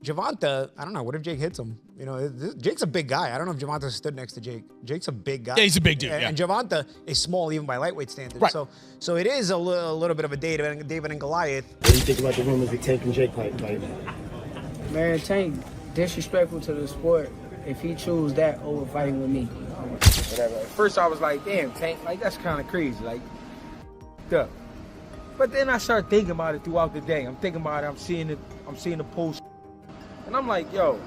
Gervonta, I don't know. What if Jake hits him? You know, Jake's a big guy. I don't know if Gervonta stood next to Jake. Jake's a big guy. Yeah, he's a big dude. And Gervonta is small even by lightweight standards. Right. So it is a little bit of a David and Goliath. What do you think about the rumors of Tank and Jake fight? Man, Tank disrespectful to the sport if he choose that over fighting with me. Whatever. At first I was like, damn, Tank, like that's kind of crazy, like, duh. But then I started thinking about it throughout the day. I'm thinking about it. I'm seeing the post, and I'm like, yo,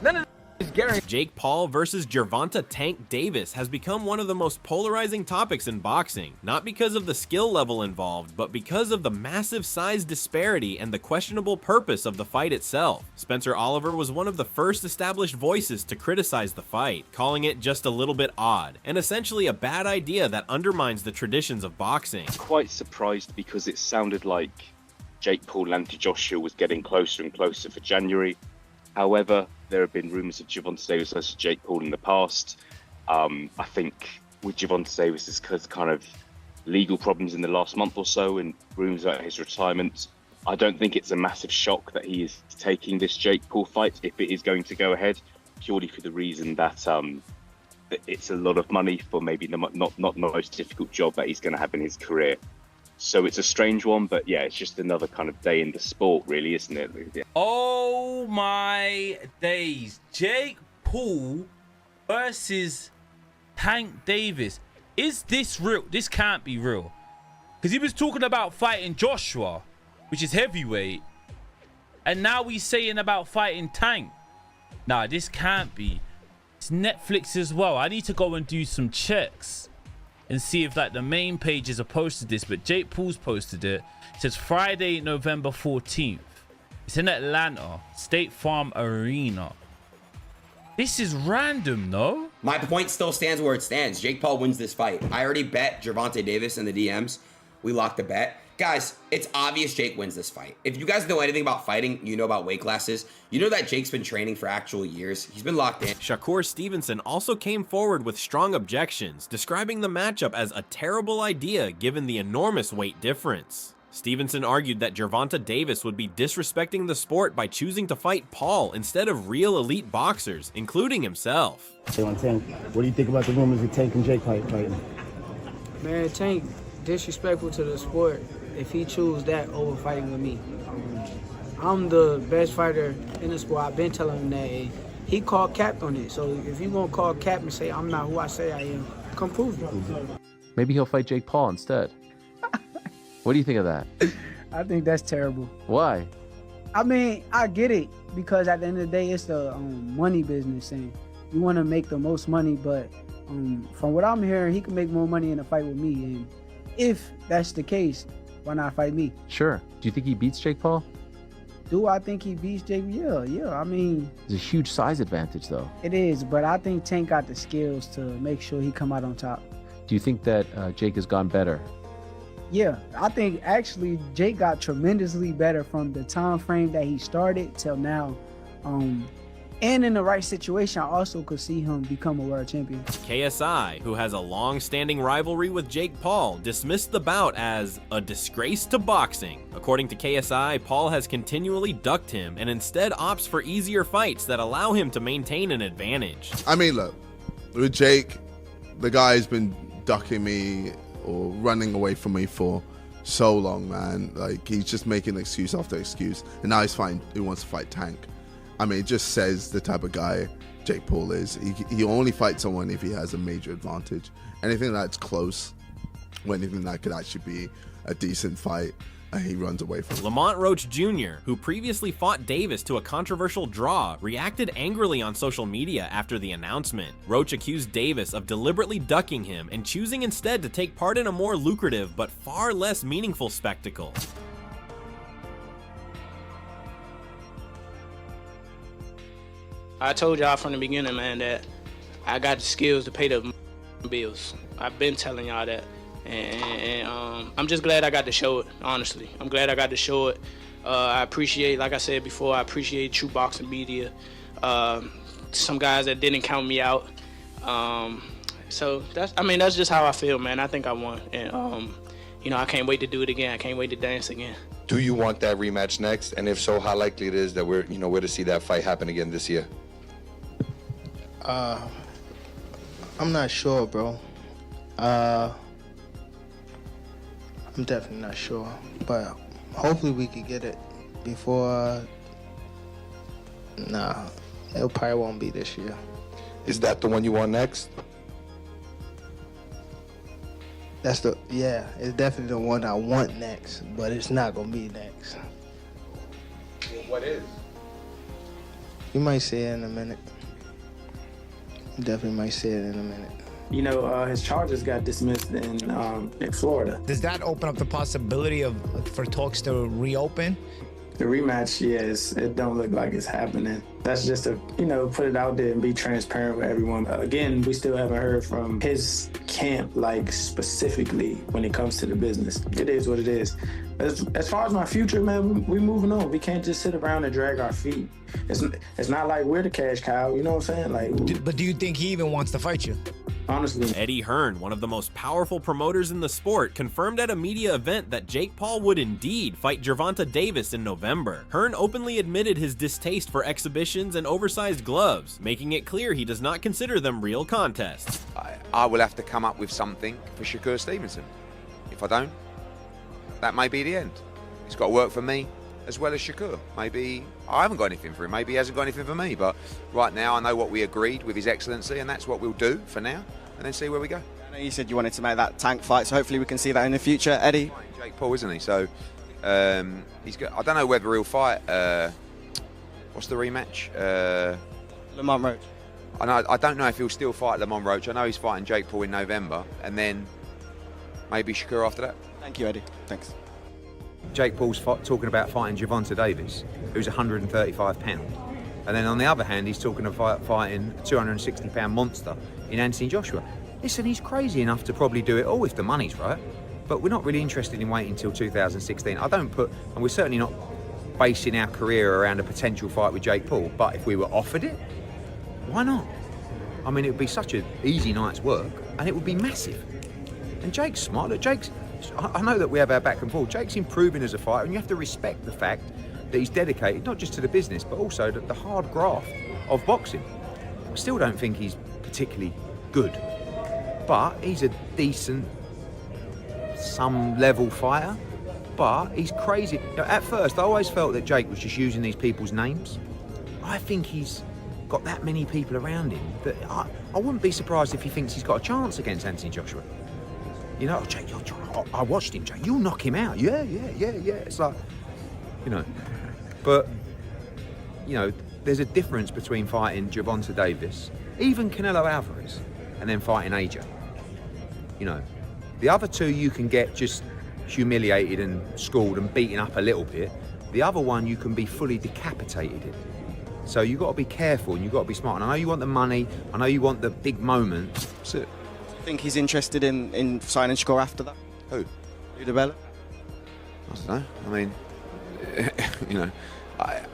none of this is guaranteed. Jake Paul versus Gervonta Tank Davis has become one of the most polarizing topics in boxing, not because of the skill level involved, but because of the massive size disparity and the questionable purpose of the fight itself. Spencer Oliver was one of the first established voices to criticize the fight, calling it just a little bit odd, and essentially a bad idea that undermines the traditions of boxing. Quite surprised because it sounded like Jake Paul and Anthony Joshua was getting closer and closer for January. However, there have been rumours of Gervonta Davis versus Jake Paul in the past. I think with Gervonta Davis's kind of legal problems in the last month or so and rumours about his retirement, I don't think it's a massive shock that he is taking this Jake Paul fight if it is going to go ahead, purely for the reason that it's a lot of money for maybe not the most difficult job that he's going to have in his career. So it's a strange one, but yeah, it's just another kind of day in the sport, really, isn't it? Yeah. Oh my days. Jake Paul versus Tank Davis. Is this real? This can't be real. Because he was talking about fighting Joshua, which is heavyweight. And now he's saying about fighting Tank. Nah, this can't be. It's Netflix as well. I need to go and do some checks and see if like the main pages have posted this, but Jake Paul's posted it. It says Friday, November 14th. It's in Atlanta, State Farm Arena. This is random, no? My point still stands where it stands. Jake Paul wins this fight. I already bet Gervonta Davis in the DMs. We locked the bet. Guys, it's obvious Jake wins this fight. If you guys know anything about fighting, you know about weight classes. You know that Jake's been training for actual years. He's been locked in. Shakur Stevenson also came forward with strong objections, describing the matchup as a terrible idea given the enormous weight difference. Stevenson argued that Gervonta Davis would be disrespecting the sport by choosing to fight Paul instead of real elite boxers, including himself. What do you think about the rumors of Tank and Jake fighting? Man, Tank disrespectful to the sport if he choose that over fighting with me. I'm the best fighter in the sport. I've been telling him that, and he called cap on it. So if you gonna call cap and say I'm not who I say I am, come prove it. Maybe he'll fight Jake Paul instead. What do you think of that? I think that's terrible. Why? I mean, I get it because at the end of the day, it's the money business, and you want to make the most money. But from what I'm hearing, he can make more money in a fight with me. And if that's the case, why not fight me? Sure. Do you think he beats Jake Paul? Do I think he beats Jake? Yeah. I mean, there's a huge size advantage, though. It is, but I think Tank got the skills to make sure he come out on top. Do you think that Jake has gone better? Yeah, I think actually Jake got tremendously better from the time frame that he started till now. And in the right situation, I also could see him become a world champion. KSI, who has a long-standing rivalry with Jake Paul, dismissed the bout as a disgrace to boxing. According to KSI, Paul has continually ducked him and instead opts for easier fights that allow him to maintain an advantage. I mean, look, with Jake, the guy's been ducking me or running away from me for so long, man. Like, he's just making excuse after excuse, and now he wants to fight Tank. I mean, it just says the type of guy Jake Paul is. He only fights someone if he has a major advantage. Anything that's close, or anything that could actually be a decent fight, he runs away from. Lamont Roach Jr., who previously fought Davis to a controversial draw, reacted angrily on social media after the announcement. Roach accused Davis of deliberately ducking him and choosing instead to take part in a more lucrative but far less meaningful spectacle. I told y'all from the beginning, man, that I got the skills to pay the bills. I've been telling y'all that. And I'm just glad I got to show it, honestly. I'm glad I got to show it. I appreciate, like I said before, I appreciate True Boxing Media. Some guys that didn't count me out. So that's just how I feel, man. I think I won. And, I can't wait to do it again. I can't wait to dance again. Do you want that rematch next? And if so, how likely it is that we're to see that fight happen again this year? I'm not sure, bro. I'm definitely not sure, but hopefully we could get it before. Nah, it probably won't be this year. Is that the one you want next? It's definitely the one I want next, but it's not gonna be next. What is? You might see it in a minute. You definitely might see it in a minute. You know, his charges got dismissed in Florida. Does that open up the possibility for talks to reopen? The rematch, yes, it don't look like it's happening. That's just to, put it out there and be transparent with everyone. Again, we still haven't heard from his camp, like specifically when it comes to the business. It is what it is. As far as my future, man, we moving on. We can't just sit around and drag our feet. It's not like we're the cash cow, you know what I'm saying? But do you think he even wants to fight you? Honestly. Eddie Hearn, one of the most powerful promoters in the sport, confirmed at a media event that Jake Paul would indeed fight Gervonta Davis in November. Hearn openly admitted his distaste for exhibitions and oversized gloves, making it clear he does not consider them real contests. I will have to come up with something for Shakur Stevenson. If I don't, that may be the end. It's got to work for me as well as Shakur. Maybe I haven't got anything for him, maybe he hasn't got anything for me, but right now I know what we agreed with His Excellency, and that's what we'll do for now, and then see where we go. I know you said you wanted to make that Tank fight, so hopefully we can see that in the future. Eddie? Jake Paul, isn't he? So he's got, I don't know whether he'll fight, what's the rematch? Lamont Roach. I don't know if he'll still fight Lamont Roach. I know he's fighting Jake Paul in November, and then maybe Shakur after that. Thank you, Eddie. Thanks. Jake Paul's talking about fighting Gervonta Davis, who's 135 pound, and then on the other hand, he's talking about fighting a 260 pound monster in Anthony Joshua. Listen, he's crazy enough to probably do it all if the money's right, but we're not really interested in waiting until 2016. And we're certainly not basing our career around a potential fight with Jake Paul. But if we were offered it, why not? I mean, it would be such an easy night's work, and it would be massive. And Jake's smart. Look, I know that we have our back and forth. Jake's improving as a fighter, and you have to respect the fact that he's dedicated not just to the business, but also to the hard graft of boxing. I still don't think he's particularly good, but he's a decent, some level fighter. But he's crazy. At first, I always felt that Jake was just using these people's names. I think he's got that many people around him that I wouldn't be surprised if he thinks he's got a chance against Anthony Joshua. You know, Jake, I watched him, Jake. You'll knock him out. Yeah. It's like, but, there's a difference between fighting Gervonta Davis, even Canelo Alvarez, and then fighting AJ. The other two you can get just humiliated and schooled and beaten up a little bit. The other one you can be fully decapitated in. So you've got to be careful and you've got to be smart. And I know you want the money. I know you want the big moment. That's it. Think he's interested in signing Shakur after that? Who? Udabella? I don't know. I mean,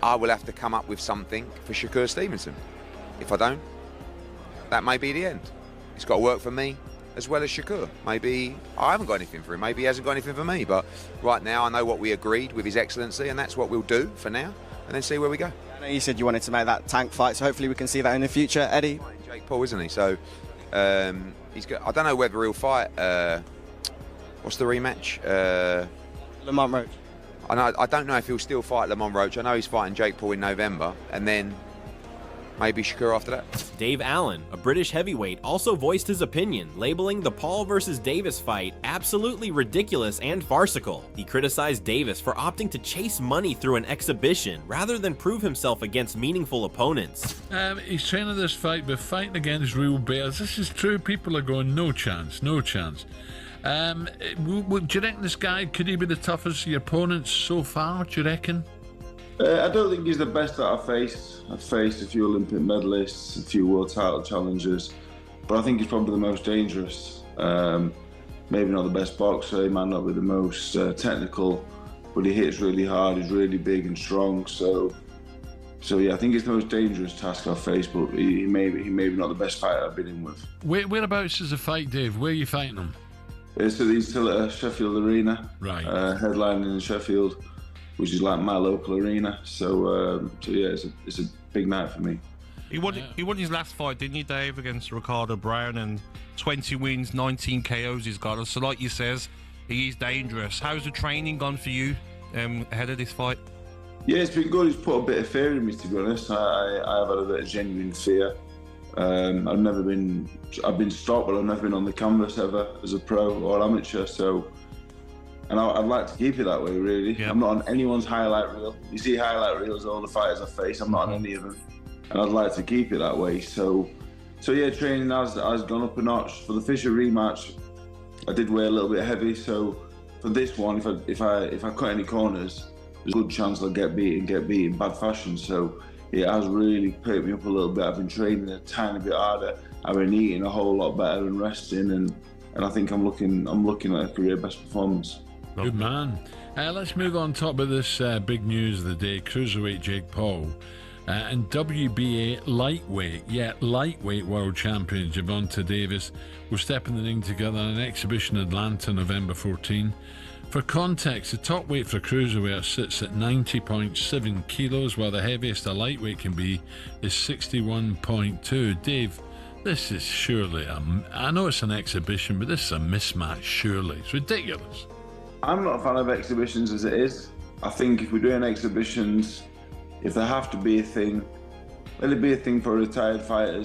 I will have to come up with something for Shakur Stevenson. If I don't, that may be the end. It's got to work for me as well as Shakur. Maybe I haven't got anything for him. Maybe he hasn't got anything for me. But right now I know what we agreed with His Excellency, and that's what we'll do for now, and then see where we go. I know you said you wanted to make that Tank fight, so hopefully we can see that in the future. Eddie? Jake Paul, isn't he? So he's got, I don't know whether he'll fight, what's the rematch? Lamont Roach. I don't know if he'll still fight Lamont Roach. I know he's fighting Jake Paul in November, and then maybe Shakur after that. Dave Allen, a British heavyweight, also voiced his opinion, labeling the Paul versus Davis fight absolutely ridiculous and farcical. He criticized Davis for opting to chase money through an exhibition rather than prove himself against meaningful opponents. He's training this fight, but fighting against real bears. This is true. People are going, no chance. Do you reckon this guy, could he be the toughest of your opponents so far, do you reckon? I don't think he's the best that I've faced. I've faced a few Olympic medalists, a few world title challengers, but I think he's probably the most dangerous. Maybe not the best boxer, he might not be the most technical, but he hits really hard, he's really big and strong, so yeah, I think it's the most dangerous task I've faced, but he may be not the best fighter I've been in with. Whereabouts is the fight, Dave? Where are you fighting him? So he's still at Sheffield Arena, right? Headlining in Sheffield. which is like my local arena. So yeah, it's a big night for me. He won his last fight, didn't he, Dave, against Ricardo Brown, and 20 wins, 19 KOs he's got. So like you says, he is dangerous. How's the training gone for you ahead of this fight? Yeah, it's been good. It's put a bit of fear in me, to be honest. I have had a bit of genuine fear. I've been stopped, but I've never been on the canvas ever as a pro or amateur. So, and I'd like to keep it that way, really. Yeah. I'm not on anyone's highlight reel. You see highlight reels of all the fighters I face. I'm not on any of them, and I'd like to keep it that way. So yeah, training has gone up a notch. For the Fisher rematch, I did weigh a little bit heavy. So for this one, if I cut any corners, there's a good chance I'll get beat in bad fashion. So it has really perked me up a little bit. I've been training a tiny bit harder. I've been eating a whole lot better and resting, and I think I'm looking at a career best performance. Good man. Let's move on top of this big news of the day. Cruiserweight Jake Paul and WBA lightweight world champion Gervonta Davis will step in the ring together in an exhibition in Atlanta, November 14. For context, the top weight for cruiserweight sits at 90.7 kilos, while the heaviest a lightweight can be is 61.2. Dave, this is surely I know it's an exhibition, but this is a mismatch, surely. It's ridiculous. I'm not a fan of exhibitions as it is. I think if we're doing exhibitions, if there have to be a thing, let it be a thing for retired fighters.